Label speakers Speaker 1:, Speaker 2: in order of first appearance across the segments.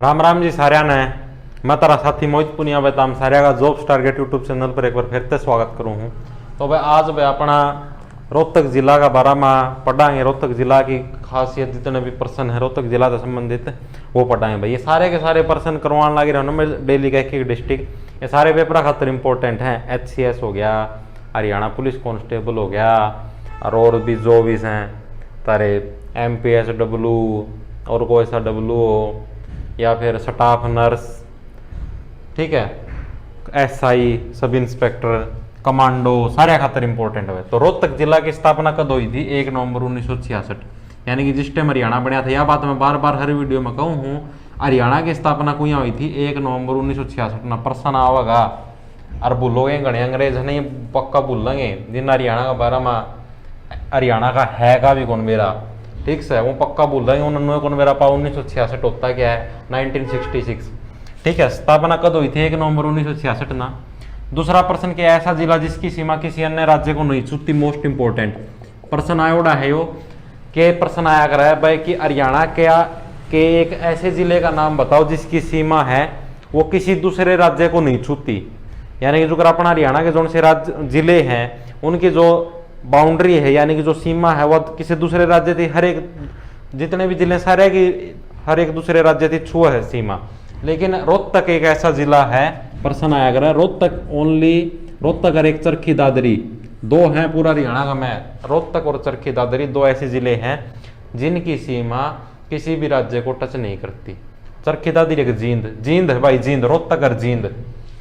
Speaker 1: राम राम जी साਰਿਆਂ ने मैं तारा साथी मोहित पुनिया बताम सारे का जॉब्स टारगेट यूट्यूब चैनल पर एक बार फिर से स्वागत करूँ हूँ। तो भाई आज भाई अपना रोहतक जिला का बारे में पढ़ाएंगे। रोहतक जिला की खासियत जितने भी प्रश्न है रोहतक जिला से संबंधित वो पढ़ाएंगे भाई। ये सारे के सारे प्रश्न करवाने लगे रहा मैं डेली का एक डिस्ट्रिक्ट। ये सारे पेपर खातर इंपॉर्टेंट हैं। HCS हो गया, हरियाणा पुलिस कांस्टेबल हो गया, और भी जो भी हैं तारे MPSW और कोई सा W हो या फिर स्टाफ नर्स, ठीक है, SI सब इंस्पेक्टर कमांडो सारे खातर इंपॉर्टेंट है। तो रोहतक जिला की स्थापना कब हुई थी? 1 नवंबर 1966, यानी कि जिस टाइम हरियाणा बनया था। यह बात मैं बार बार हर वीडियो में कहूँ हूँ। हरियाणा की स्थापना को हुई थी 1 नवंबर 1966 ना। प्रश्न आवेगा और भूलोगे घने अंग्रेज नहीं पक्का भूलेंगे जिन हरियाणा का बारे में हरियाणा का है का भी कौन मेरा, ठीक से वो पक्का भूल देंगे। उन्होंने कौन मेरा पा 1966 होता क्या है 1966, ठीक है। स्थापना कब हुई थी? 1 नवंबर 1966 ना। दूसरा प्रश्न क्या, ऐसा जिला जिसकी सीमा किसी अन्य राज्य को नहीं छूती? मोस्ट इंपोर्टेंट प्रश्न आयोड़ा है यो के प्रश्न आया कर है भाई कि हरियाणा के एक ऐसे जिले का नाम बताओ जिसकी सीमा है वो किसी दूसरे राज्य को नहीं छूती। यानी कि जो अपना हरियाणा के जो से राज्य जिले हैं उनकी जो बाउंड्री है यानी कि जो सीमा है वह किसी दूसरे राज्य थी। हर एक जितने भी जिले सारे की हर एक दूसरे राज्य थी छुआ है सीमा। लेकिन रोहतक एक ऐसा जिला है, प्रश्न आया कर रोहतक ओनली, रोहतक और एक चरखी दादरी दो हैं पूरा हरियाणा का। मैं रोहतक और चरखी दादरी दो ऐसे जिले हैं जिनकी सीमा किसी भी राज्य को टच नहीं करती। चरखी दादरी एक जींद है भाई, जींद, रोहतक और जींद,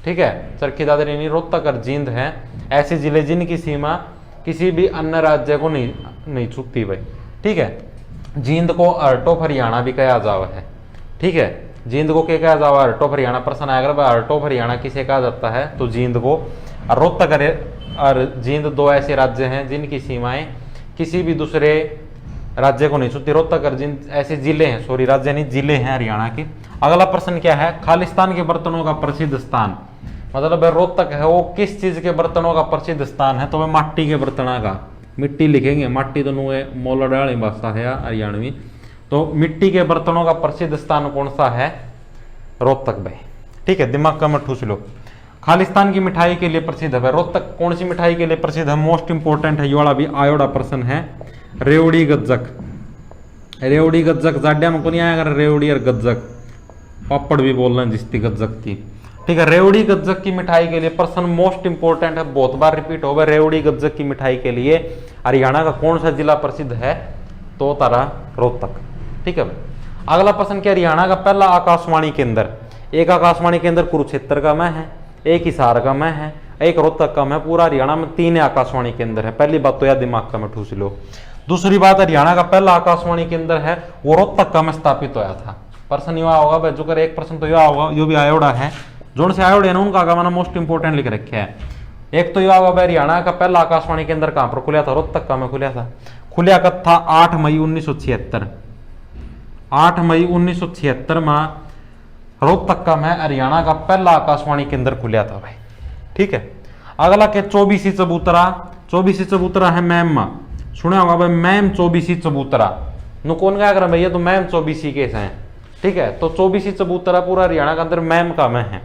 Speaker 1: ठीक है। चरखी दादरी नहीं, रोहतक और जींद है ऐसे जिले जिनकी सीमा किसी भी अन्य राज्य को नहीं छूती भाई, ठीक है। जींद को अर्ट ऑफ हरियाणा भी कहा जावा है, ठीक है। जींद को क्या कहा जावा? अर्ट ऑफ हरियाणा। प्रश्न आएगा अर्ट ऑफ हरियाणा किसे कहा जाता है? तो जींद को। और रोहतक और जींद दो ऐसे राज्य हैं जिनकी सीमाएं किसी भी दूसरे राज्य को नहीं छूती। रोहतक और जींद ऐसे जिले हैं, सॉरी राज्य नहीं जिले हैं हरियाणा के। अगला प्रश्न क्या है? खालिस्तान के बर्तनों का प्रसिद्ध स्थान, मतलब रोहतक है वो किस चीज के बर्तनों का प्रसिद्ध स्थान है? तो वह माटी के बर्तनों का, मिट्टी लिखेंगे, माटी तो मोलडाली भाषा है हरियाणवी। तो मिट्टी के बर्तनों का प्रसिद्ध स्थान कौन सा है? रोहतक भाई, ठीक है। दिमाग का मत ठूस लो। खालिस्तान की मिठाई के लिए प्रसिद्ध है। रोहतक कौन सी मिठाई के लिए प्रसिद्ध है? मोस्ट इंपोर्टेंट है, ये वाला भी आयोड़ा प्रश्न है। रेवड़ी गज्जक, रेवड़ी गज्जक जाड्या में कौन आया? रेवड़ी और गज्जक, पापड़ भी बोल रहे हैं जिसकी गज्जक की, ठीक है। रेवड़ी गज्जक की मिठाई के लिए प्रश्न मोस्ट इंपोर्टेंट है, बहुत बार रिपीट होगा। रेवड़ी गज्जक की मिठाई के लिए हरियाणा का कौन सा जिला प्रसिद्ध है? तो तारा रोहतक, ठीक है। अगला प्रश्न क्या? हरियाणा का पहला आकाशवाणी केंद्र, एक आकाशवाणी केंद्र कुरुक्षेत्र का में है, एक हिसार का में है, एक रोहतक का में। पूरा हरियाणा में 3 आकाशवाणी केंद्र है। पहली बात तो यार दिमाग का में ठूस लो। दूसरी बात, हरियाणा का पहला आकाशवाणी केंद्र है वो रोहतक का में स्थापित होया था। प्रश्न युवा होगा जो कर एक प्रश्न तो युवा होगा, यो भी आयोड़ा है जोड़ से आयोडे ना उनका का मैंने मोस्ट इंपोर्टेंट लिख रखे है। एक तो यह हरियाणा का पहला आकाशवाणी केंद्र कहां पर खुला था? रोहतक का में खुला था। खुला कब था? 8 मई 1976। 8 मई 1976 में रोहतक का में हरियाणा का पहला आकाशवाणी केंद्र खुला था भाई, ठीक है। अगला के 24 चबूतरा, 24 चबूतरा है मैम में, सुना होगा भाई मैम 24 चबूतरा नु कौन क्या कर भैया? तो मैम 24 केस हैं, ठीक है। तो 24 चबूतरा पूरा हरियाणा के अंदर मैम का में है,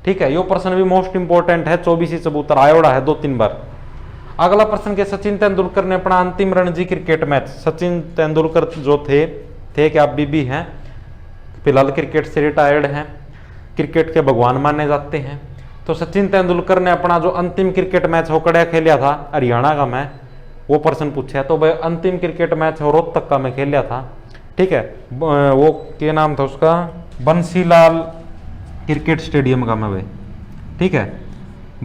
Speaker 1: ठीक है। यो प्रश्न भी मोस्ट इंपोर्टेंट है। 24 चबूतरा आयोड़ा है 2-3 बार। अगला प्रश्न के सचिन तेंदुलकर ने अपना अंतिम रणजी क्रिकेट मैच, सचिन तेंदुलकर जो थे कि आप भी हैं, फिलहाल क्रिकेट से रिटायर्ड हैं, क्रिकेट के भगवान माने जाते हैं। तो सचिन तेंदुलकर ने अपना जो अंतिम क्रिकेट मैच होकड़ा खेलिया था हरियाणा का में, वो प्रश्न पूछा। तो भाई अंतिम क्रिकेट मैच रोहतक का में खेलिया था, ठीक है। वो क्या नाम था उसका? बंसीलाल क्रिकेट स्टेडियम का में भाई, ठीक है।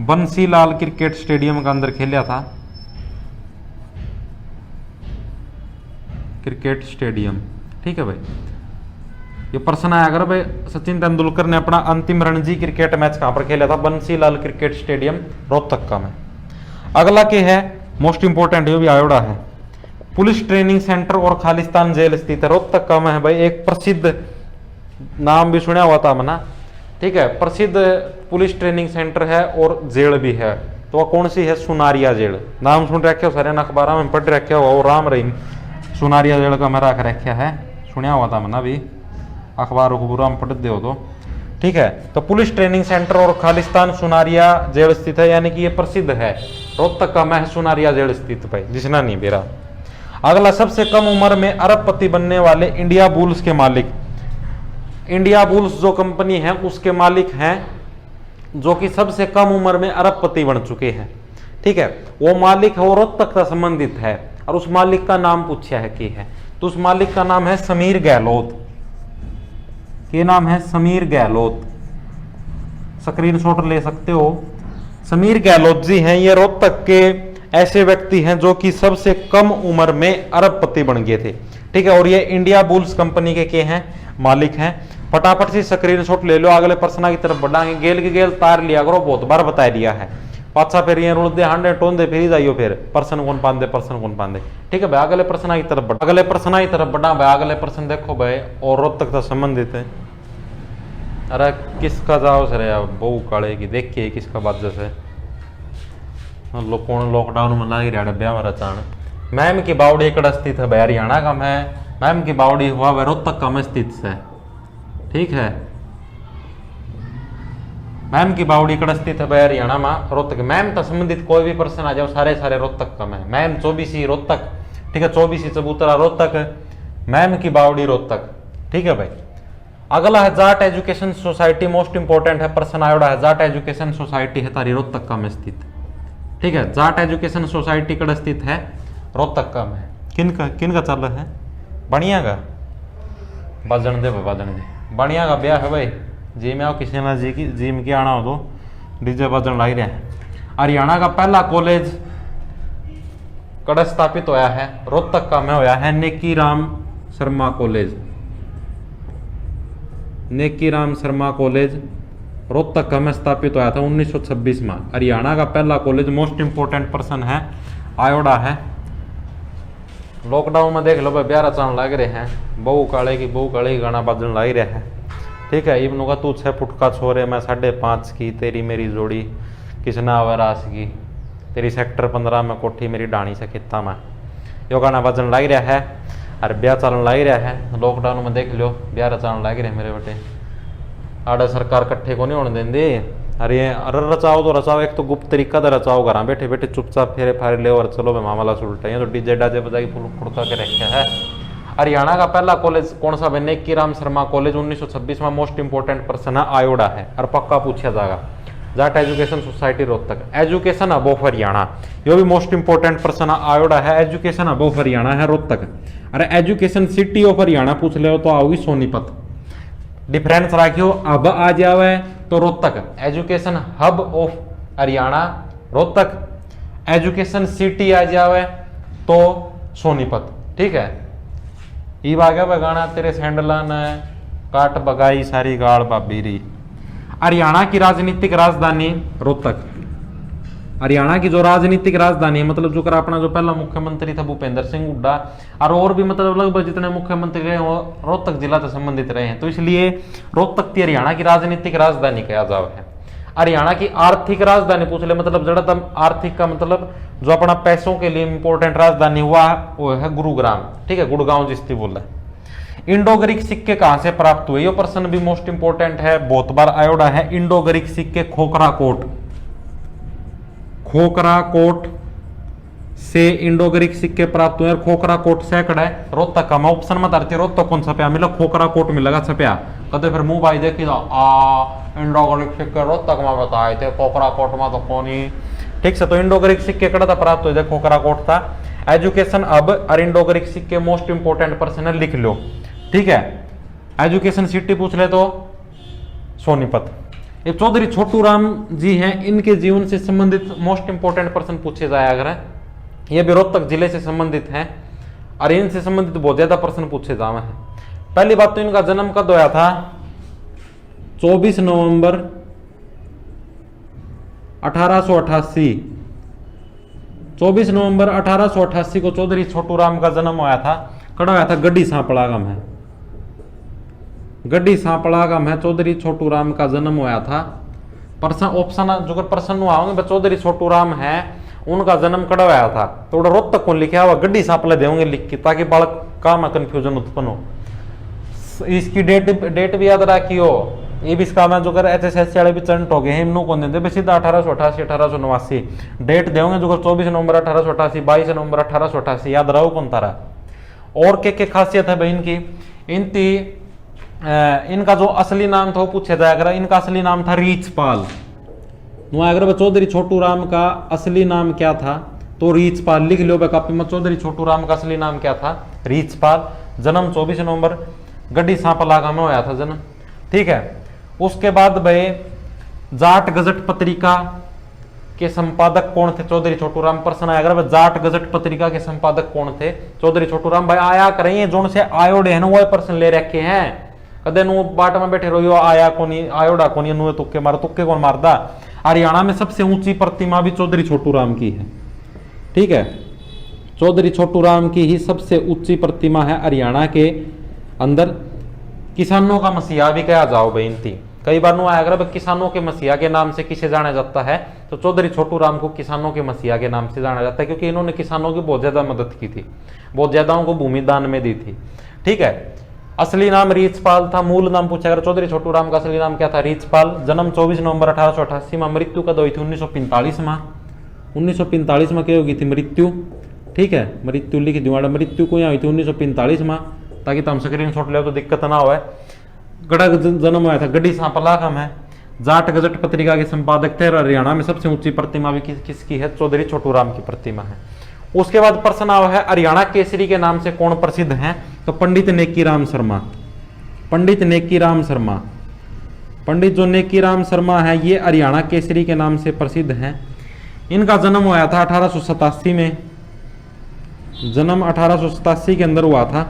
Speaker 1: बंसीलाल क्रिकेट स्टेडियम का अंदर खेलिया था, क्रिकेट स्टेडियम, ठीक है भाई। ये प्रश्न आया अगर भाई सचिन तेंदुलकर ने अपना अंतिम रणजी क्रिकेट मैच कहां पर खेला था? बंसीलाल क्रिकेट स्टेडियम रोहतक का में। अगला के है मोस्ट इंपोर्टेंट, ये भी आयोड़ा है। पुलिस ट्रेनिंग सेंटर और खालिस्तान जेल स्थित है रोहतक का में है भाई। एक प्रसिद्ध नाम भी सुना हुआ था मना, ठीक है। प्रसिद्ध पुलिस ट्रेनिंग सेंटर है और जेल भी है। तो वह कौन सी है? सुनारिया जेल। नाम सुन रखे हो सारे अखबार में पढ़ रखे हो, राम रहीम सुनारिया जेल का मैं रख रखा है, सुना हुआ था मना भी। अखबार उखबार में पढ़ते हो तो ठीक है। तो पुलिस ट्रेनिंग सेंटर और खालिस्तान सुनारिया जेल स्थित है, यानी कि ये प्रसिद्ध है, रोहतक का मह सुनारिया जेल स्थित भाई, जिसना नहीं बेरा। अगला, सबसे कम उम्र में अरबपति बनने वाले इंडिया बुल्स के मालिक। इंडिया बुल्स जो कंपनी है उसके मालिक हैं जो कि सबसे कम उम्र में अरबपति बन चुके हैं, ठीक है। वो मालिक है वो रोहतक से संबंधित है, और उस मालिक का नाम पूछा है कि है, तो उस मालिक का नाम है समीर गहलोत। ये नाम है समीर गहलोत, स्क्रीनशॉट ले सकते हो। समीर गहलोत जी हैं, ये रोहतक के ऐसे व्यक्ति हैं जो कि सबसे कम उम्र में अरबपति बन गए थे, ठीक है। और ये इंडिया बुल्स कंपनी के हैं मालिक हैं। फटाफट से स्क्रीनशॉट ले लो, अगले प्रश्न की तरफ बढ़ाएंगे। गेल के गेल तार लिया करो, बहुत बार बता दिया है। पाछा फिर ये रुल दे हांडे टोन दे फिर जाइयो, फिर पर्सन कौन पांदे पर्सन कौन पांदे, ठीक है भाई। अगले प्रश्न की तरफ बढ़ा, अगले प्रश्न की तरफ बढ़ा भाई। अगले प्रश्न देखो भाई, और रोहतक से संबंधित है। अरे किसका जाओ सर यार, बहु काले की देखिए किसका बात जैसे कौन लॉकडाउन में लाग रहा ब्याह रचान। मैम की बावड़ी एकड़ स्थित है भाई, हरियाणा का मैम की बावड़ी हुआ वह रोहतक का में स्थित है, ठीक है। मैम की बावड़ी कड़ स्थित है भाई हरियाणा में, रोहतक। मैम तक संबंधित कोई भी पर्सन आ जाओ, सारे सारे रोहतक का मैम 24 रोहतक, ठीक है। 24 चबूतरा रोहतक, मैम की बावड़ी रोहतक, ठीक है भाई। अगला है Jat education society, most important है प्रश्न आयोड़ा है। जाट एजुकेशन सोसाइटी है तारी रोहतक का में स्थित, ठीक है। जाट एजुकेशन सोसाइटी कड़ स्थित है, रोहतक का में। किन का चल है, बढ़िया का बाजन दे भाई, बाजन दे बढ़िया का ब्याह है भाई। जी में आओ किसी ना जी में क्या आना हो तो डीजे बाजन लाई रहे हैं। हरियाणा का पहला कॉलेज कड़ स्थापित होया है, रोहतक का में होया है नेकी राम शर्मा कॉलेज। नेकी राम शर्मा कॉलेज रोहतक का में स्थापित होया था 1926 में। हरियाणा का पहला कॉलेज, मोस्ट इंपोर्टेंट पर्सन है आयोडा है। लॉकडाउन में देख लो भाई, ब्याह रचान लग रहे हैं, बहु काले की गाना बाजन ला ही रहे हैं, ठीक है। इब्नू का तू 6 फुट का छोरे, मैं 5.5 की, तेरी मेरी जोड़ी किसना अवरास की, तेरी सेक्टर 15 में कोठी मेरी डाणी से खिता में, यो गाना बाजन ला ही रहा है। और ब्याह चलन ला ही रहा है, लॉकडाउन में देख लो ब्याह रचान लग रहे मेरे बेटे। आड़े सरकार कट्ठे को नहीं होने देंगे। अरे रचाओ तो रचाओ, एक तो गुप्त तरीका तो रचाओ, घर बैठे बैठे चुपचाप फेरे फारे ले और चलो भाई मामला सुलटा। ये तो डीजे डाजे बजा के फुड़का के रखा है। हरियाणा का पहला कॉलेज कौन सा? नेकी राम शर्मा कॉलेज 1926 में। मोस्ट इंपोर्टेंट पर्सन है आयोडा है, और पक्का पूछा जाएगा। Jat education society Rohtak, education hub of Haryana, यो भी मोस्ट इंपोर्टेंट पर्सन है आयोडा है। एजुकेशन हब ऑफ हरियाणा है रोहतक। अरे एजुकेशन सिटी ऑफ हरियाणा पूछ ले तो आओगी सोनीपत। डिफरेंस रखियो, हब आ जावे तो Rohtak, education hub of Haryana Rohtak, education city आ जावे तो सोनीपत, ठीक है। ई बागा बगाना तेरे सैंडला ने काट बगाई सारी गाड़ बाबी री। हरियाणा की राजनीतिक राजधानी रोहतक। हरियाणा की जो राजनीतिक राजधानी है, मतलब जो कर अपना जो पहला मुख्यमंत्री था भूपेंद्र सिंह हुड्डा, और भी मतलब लगभग जितने मुख्यमंत्री रहे वो रोहतक जिला से संबंधित रहे हैं, तो इसलिए रोहतक की हरियाणा की राजनीतिक राजधानी कहा जाव है। हरियाणा की आर्थिक राजधानी पूछ ले, मतलब जड़तम आर्थिक का मतलब जो अपना पैसों के लिए इंपोर्टेंट राजधानी हुआ वो है गुरुग्राम, ठीक है, गुड़गांव जिसकी बोल रहा है। इंडो ग्रीक सिक्के कहां से प्राप्त हुए? ये प्रश्न भी मोस्ट इंपोर्टेंट है, बहुत बार आयोडा है। इंडो ग्रीक सिक्के खोखरा कोट, खोखरा कोट से इंडो ग्रीक सिक्के प्राप्त हुए। खोखरा कोट सैकड़ है रोहतक का। मैं ऑप्शन में धरती रोहतक कौन छपया मिला? खोखरा कोट मिलेगा छपया। कहते फिर मुंह भाई देखी इंडो ग्रीक सिक्के रोहतक में बताए थे, खोखरा कोट में तो कौन ही, ठीक से। तो इंडो ग्रीक सिक्के कड़ा था प्राप्त हुए थे, खोखरा कोट था। एजुकेशन अब और इंडो ग्रीक सिक्के मोस्ट इंपोर्टेंट पर्सन है, लिख लो, ठीक है। एजुकेशन सिटी पूछ ले तो सोनीपत। ये चौधरी छोटू राम जी हैं, इनके जीवन से संबंधित मोस्ट इंपोर्टेंट पर्सन पूछे जाए अगर है, ये भी रोहतक जिले से संबंधित हैं, और इनसे संबंधित बहुत ज्यादा प्रश्न पूछे जाए हैं। पहली बात तो इनका जन्म कब होया था? 24 नवंबर 1888। 24 नवंबर 1888 को चौधरी छोटू राम का जन्म होया था। कड़ा होया था गड्डी सांपड़ा गांव है, गड्डी सांपड़ा गांव है चौधरी छोटू राम का जन्म होया था। पर्सन ऑप्शन जो प्रश्न आओगे चौधरी छोटू राम है, उनका जन्म कड़ा होया था, तो रोहतक को लिखा हुआ गड्डी सांपले देंगे लिख के, ताकि बालक का में कंफ्यूजन उत्पन्न हो। इसकी डेट भी याद रखियो। ये भी इसका मैं जो कर HSSC वाले भी चंट हो गए हैं, इन्हों कौन देते सीधा 1888 1889 डेट देंगे जो 24 नवंबर 1888 22 नवंबर 1888 याद रहो कौन तारा। और के खासियत है भाई इनकी इनका जो असली नाम था वो पूछा जाया करा। इनका असली नाम था रीछपाल। अगर चौधरी छोटू राम का असली नाम क्या था तो रीछपाल लिख लो कॉपी में। चौधरी छोटू राम का असली नाम क्या था? रीछपाल। जन्म 24 नवंबर गड्डी सांपलागा में होया था जन्म, ठीक है। उसके बाद भाई जाट गजट पत्रिका के संपादक कौन थे? चौधरी छोटू राम। प्रश्न आया अगर जाट गजट पत्रिका के संपादक कौन थे? चौधरी छोटू राम। भाई आया करें जोन से आयोडे है ना वो प्रश्न ले रखे हैं। कदे नु बाट में बैठे रहो आया कोनी आयोडा कोनी नु तुक्के मार, तुक्के कौन मारदा? हरियाणा में सबसे ऊंची प्रतिमा भी चौधरी छोटू राम की है, ठीक है। चौधरी छोटू राम की ही सबसे ऊंची प्रतिमा है हरियाणा के अंदर। किसानों का मसीहा भी कहा जाओ बेनती। कई बार नु आया किसानों के मसीहा के नाम से किसे जाना जाता है तो चौधरी छोटू राम को किसानों के मसीहा के नाम से जाना जाता है, क्योंकि इन्होंने किसानों की बहुत ज्यादा मदद की थी, बहुत ज्यादा उनको भूमि दान में दी थी, ठीक है। असली नाम रीछपाल था। मूल नाम पूछा अगर चौधरी छोटू राम का असली नाम क्या था? रीछपाल। जन्म 24 नवंबर 1888 में। मृत्यु कद हुई थी 1945 में। 1945 में क्या होगी थी मृत्यु, ठीक है। मृत्यु लिख दिया, मृत्यु को यहाँ हुई थी 1945 में, ताकि तुम स्क्रीन शॉट ले तो दिक्कत ना हो। गढ़ जन्म हुआ था गड्डी सांपलागा में। जाट गजट पत्रिका के संपादक थे। हरियाणा में सबसे ऊंची प्रतिमा भी किसकी है? चौधरी छोटू राम की प्रतिमा है। उसके बाद प्रश्न आया है हरियाणा केसरी के नाम से कौन प्रसिद्ध है? तो पंडित नेकीराम शर्मा। पंडित नेकीराम शर्मा। पंडित जो नेकीराम शर्मा है ये हरियाणा केसरी के नाम से प्रसिद्ध हैं। इनका जन्म हुआ था 1887 में। जन्म 1887 के अंदर हुआ था,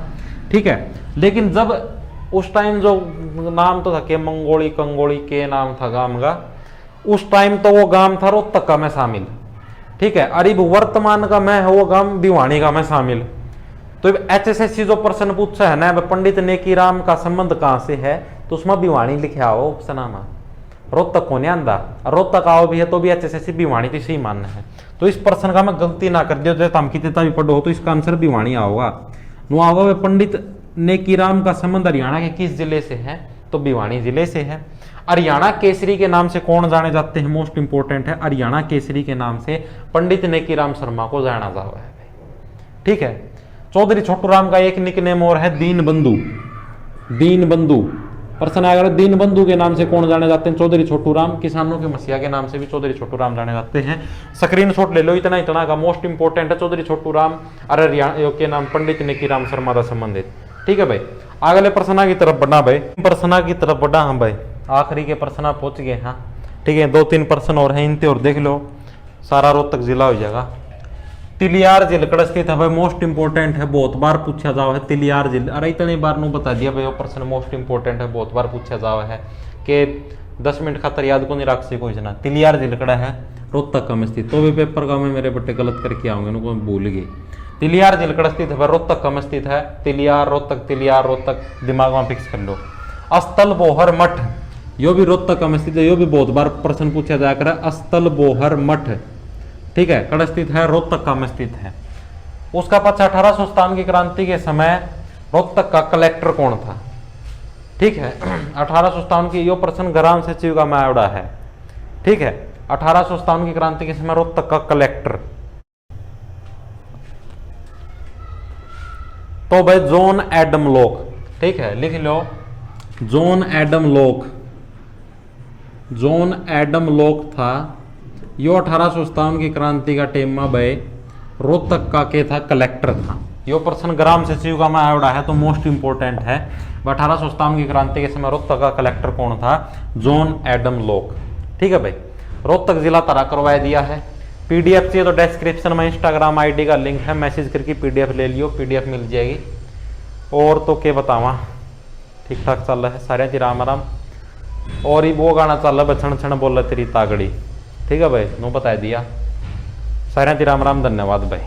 Speaker 1: ठीक है। लेकिन जब उस टाइम जो नाम तो था के मंगोली कंगोली के नाम था गांव का, उस टाइम तो वो गांव था रोहतक का में शामिल, ठीक है। अरे वर्तमान का मैं है वो गांव भिवानी का में शामिल। तो HSSC जो प्रश्न पूछा है ना पंडित नेकीराम का संबंध कहां से है तो उसमें भिवानी लिखा हो ऑप्शन में। रोहतक को नहीं आंदा, रोहतक आओ भी है तो भी HSSC भिवानी तो सही मानना है। तो इस प्रश्न का मैं गलती ना कर दियो, जैसे हम कितना भी पढ़ो तो इसका आंसर भिवानी आओगा। पंडित नेकीराम का संबंध हरियाणा के किस जिले से है तो भिवानी जिले से है। हरियाणा केसरी के नाम से कौन जाने जाते हैं? मोस्ट इंपोर्टेंट है, हरियाणा केसरी के नाम से पंडित नेकीराम शर्मा को जाना जाता है, ठीक है। चौधरी छोटू राम का एक निकनेम और है दीन बंधु। दीन बंधु। प्रश्न आएगा दीन बंधु के नाम से कौन जाने जाते हैं? चौधरी छोटू राम। किसानों के मसीहा के नाम से भी चौधरी छोटू राम जाने जाते हैं। स्क्रीनशॉट ले लो, इतना इतना का मोस्ट इंपोर्टेंट है। चौधरी छोटू राम और हरियाणा के नाम पंडित नेकीराम शर्मा से संबंधित, ठीक है भाई। अगले प्रश्न की तरफ बढ़ना भाई, प्रश्न की तरफ बढ़ा हम भाई, आखिरी के प्रश्न पहुंच गए। हाँ ठीक है, 2-3 प्रश्न और हैं, इनते और देख लो, सारा रोहतक जिला हो जाएगा। तिलियार झिलकड़ स्थित है भाई, मोस्ट इंपोर्टेंट है, बहुत बार पूछा जाओ है तिलियार झिल। अरे इतनी बार नु बता दिया भाई, वो प्रश्न मोस्ट इंपोर्टेंट है, बहुत बार पूछा जाओ है कि 10 मिनट खातर याद को नहीं रख सको इतना। तिलियार झिलकड़ा है रोहतक का में स्थित, तो भी पेपर का में मेरे बट्टे गलत करके आऊंगे उनको भूल गए। तिलियार झिलकड़ स्थित है रोहतक का में स्थित है। तिलियार रोहतक दिमाग में फिक्स कर लो। अस्तल बोहर मठ, यो भी रोहतक का में स्थित है, यो भी बहुत बार प्रश्न पूछा जाया करा। अस्तल बोहर मठ, ठीक है, कड़ स्थित है रोहतक का में स्थित है। उसका पक्ष 1857 की क्रांति के समय रोहतक का कलेक्टर कौन था? ठीक है, 1857 की यो प्रश्न ग्राम सचिव का मायवड़ा है, ठीक है। 1857 की क्रांति के समय रोहतक का कलेक्टर तो भाई जॉन एडम लॉक, ठीक है, लिख लो John Adam Locke. John Adam Locke था यो 1857 की क्रांति का टाइम में भाई रोहतक का के था कलेक्टर था। यो प्रश्न ग्राम सचिव का मायवड़ा है तो मोस्ट इंपोर्टेंट है। 1857 की क्रांति के समय रोहतक का कलेक्टर कौन था? जॉन एडम लॉक, ठीक है भाई। रोहतक जिला तरा करवा दिया है। पीडीएफ चाहिए तो डिस्क्रिप्शन में इंस्टाग्राम आईडी का लिंक है, मैसेज करके पीडीएफ ले लियो, पीडीएफ मिल जाएगी। और तो क्या बतावा, ठीक ठाक चल रहा है, सारे ती राम राम। और ये वो गाना चल रहा है छण छण बोल तेरी तागड़ी, ठीक है भाई, नो बता दिया। सारे ती राम राम, धन्यवाद भाई।